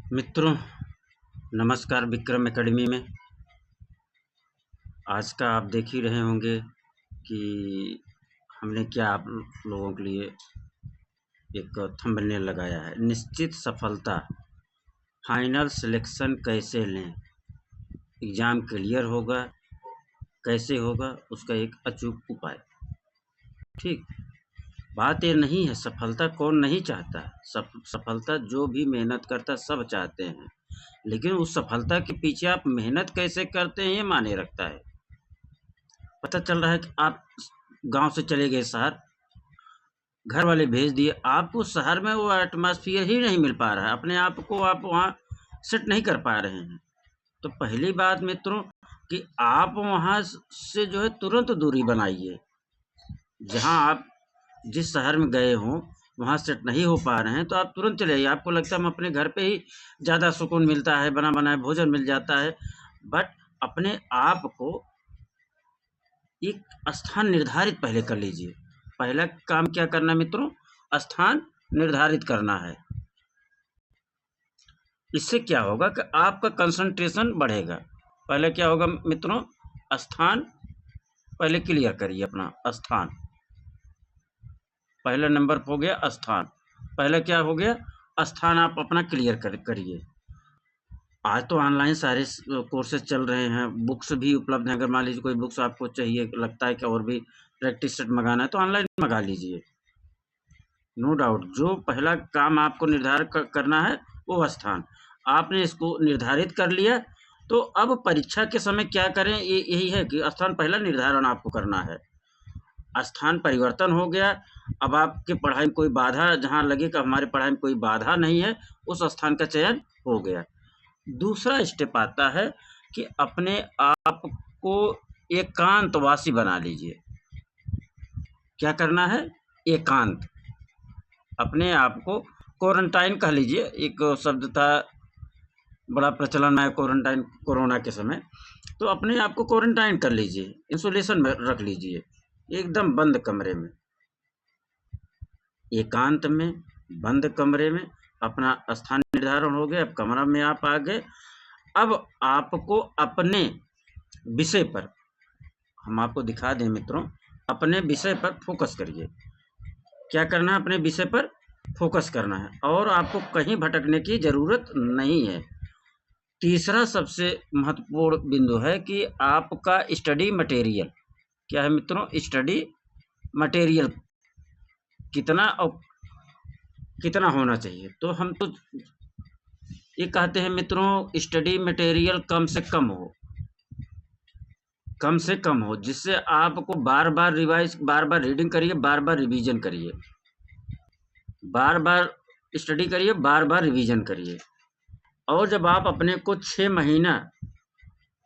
मित्रों, नमस्कार। विक्रम एकेडमी में आज का आप देख ही रहे होंगे कि हमने क्या आप लोगों के लिए एक थंबनेल लगाया है। निश्चित सफलता, फाइनल सिलेक्शन कैसे लें, एग्ज़ाम क्लियर होगा, कैसे होगा, उसका एक अचूक उपाय। ठीक, बात ये नहीं है, सफलता कौन नहीं चाहता। सफलता जो भी मेहनत करता सब चाहते हैं, लेकिन उस सफलता के पीछे आप मेहनत कैसे करते हैं ये मायने रखता है। पता चल रहा है कि आप गांव से चले गए शहर, घर वाले भेज दिए, आपको शहर में वो एटमॉस्फेयर ही नहीं मिल पा रहा है, अपने आप को आप वहाँ सेट नहीं कर पा रहे हैं। तो पहली बात मित्रों कि आप वहाँ से जो है तुरंत दूरी बनाइए। जहाँ आप जिस शहर में गए हों वहाँ सेट नहीं हो पा रहे हैं तो आप तुरंत चले आइए। आपको लगता है हम अपने घर पे ही ज़्यादा सुकून मिलता है, बना बनाया भोजन मिल जाता है, बट अपने आप को एक स्थान निर्धारित पहले कर लीजिए। पहला काम क्या करना है मित्रों? स्थान निर्धारित करना है। इससे क्या होगा कि आपका कंसंट्रेशन बढ़ेगा। पहले क्या होगा मित्रों? स्थान पहले क्लियर करिए अपना स्थान। पहला नंबर हो गया स्थान। पहला क्या हो गया? स्थान आप अपना क्लियर करिए। आज तो ऑनलाइन सारे कोर्सेज चल रहे हैं, बुक्स भी उपलब्ध हैं। अगर मान लीजिए कोई बुक्स आपको चाहिए, लगता है कि और भी प्रैक्टिस सेट मंगाना है तो ऑनलाइन मंगा लीजिए। नो डाउट, जो पहला काम आपको निर्धारित करना है वो स्थान आपने इसको निर्धारित कर लिया। तो अब परीक्षा के समय क्या करें, ये यही है कि स्थान पहला निर्धारण आपको करना है। स्थान परिवर्तन हो गया, अब आपकी पढ़ाई में कोई बाधा, जहाँ लगे कि हमारी पढ़ाई में कोई बाधा नहीं है, उस स्थान का चयन हो गया। दूसरा स्टेप आता है कि अपने आप को एकांतवासी बना लीजिए। क्या करना है? एकांत। अपने आप को क्वारंटाइन कह लीजिए, एक शब्द था बड़ा प्रचलन में क्वारंटाइन, कोरोना के समय। तो अपने आप को क्वारंटाइन कर लीजिए, इंसुलेशन में रख लीजिए, एकदम बंद कमरे में, एकांत में, बंद कमरे में। अपना स्थान निर्धारण हो गया, अब कमरा में आप आ गए। अब आपको अपने विषय पर, हम आपको दिखा दें मित्रों, अपने विषय पर फोकस करिए। क्या करना है? अपने विषय पर फोकस करना है और आपको कहीं भटकने की ज़रूरत नहीं है। तीसरा सबसे महत्वपूर्ण बिंदु है कि आपका स्टडी मटेरियल क्या है मित्रों? स्टडी मटेरियल कितना और कितना होना चाहिए। तो हम तो ये कहते हैं मित्रों, स्टडी मटेरियल कम से कम हो, कम से कम हो, जिससे आपको बार बार रिवाइज, बार बार रीडिंग करिए, बार बार रिवीजन करिए, बार बार स्टडी करिए, बार बार रिवीजन करिए। और जब आप अपने को 6 महीना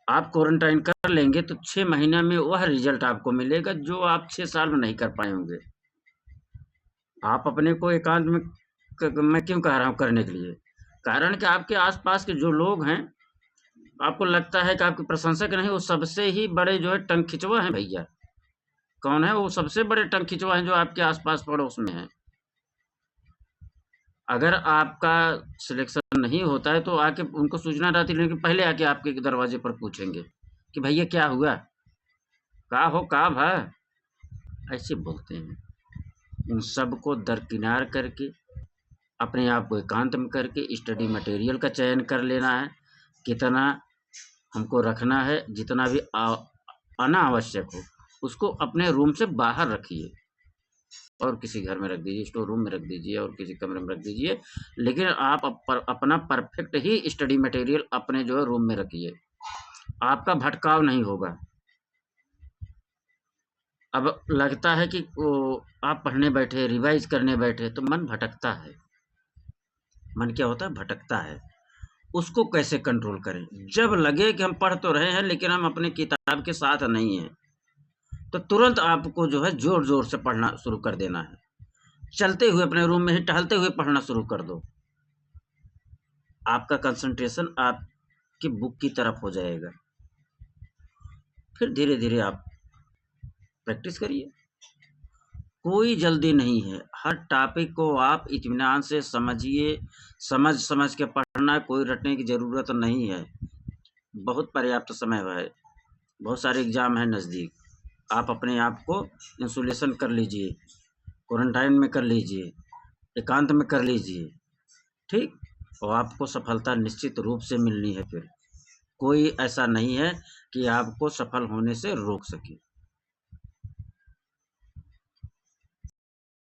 आप क्वारंटाइन कर लेंगे तो 6 महीना में वह रिजल्ट आपको मिलेगा जो आप 6 साल में नहीं कर पाए होंगे। आप अपने को एकांत में मैं क्यों कह रहा हूँ करने के लिए? कारण कि आपके आसपास के जो लोग हैं, आपको लगता है कि आपके प्रशंसक नहीं, वो सबसे ही बड़े जो है टंक खिंचवा हैं भैया। कौन है वो? सबसे बड़े टंक खिंचवा हैं जो आपके आसपास पड़ोस में हैं। अगर आपका सिलेक्शन नहीं होता है तो आके उनको सूचना रहती, लेकिन पहले आके आपके दरवाजे पर पूछेंगे कि भैया क्या हुआ, का हो, का भा, ऐसे बोलते हैं। उन सबको दरकिनार करके अपने आप को एकांत में करके स्टडी मटेरियल का चयन कर लेना है। कितना हमको रखना है, जितना भी अनावश्यक हो उसको अपने रूम से बाहर रखिए और किसी घर में रख दीजिए, स्टोर रूम में रख दीजिए और किसी कमरे में रख दीजिए। लेकिन आप अपना परफेक्ट ही स्टडी मटेरियल अपने जो है रूम में रखिए, आपका भटकाव नहीं होगा। अब लगता है कि वो आप पढ़ने बैठे, रिवाइज करने बैठे तो मन भटकता है। मन क्या होता है? भटकता है। उसको कैसे कंट्रोल करें? जब लगे कि हम पढ़ तो रहे हैं लेकिन हम अपने किताब के साथ नहीं हैं, तो तुरंत आपको जो है जोर-जोर से पढ़ना शुरू कर देना है। चलते हुए अपने रूम में ही टहलते हुए पढ़ना शुरू कर दो। आपका कंसंट्रेशन आपकी बुक की तरफ हो जाएगा। फिर धीरे-धीरे आप प्रैक्टिस करिए। कोई जल्दी नहीं है। हर टॉपिक को आप इत्मीनान से समझिए, समझ के पढ़ना, कोई रटने की ज़रूरत नहीं है। बहुत पर्याप्त समय है, बहुत सारे एग्ज़ाम हैं नज़दीक। आप अपने आप को इंसुलेशन कर लीजिए, क्वारंटाइन में कर लीजिए, एकांत में कर लीजिए, ठीक? और आपको सफलता निश्चित रूप से मिलनी है फिर। कोई ऐसा नहीं है कि आपको सफल होने से रोक सके।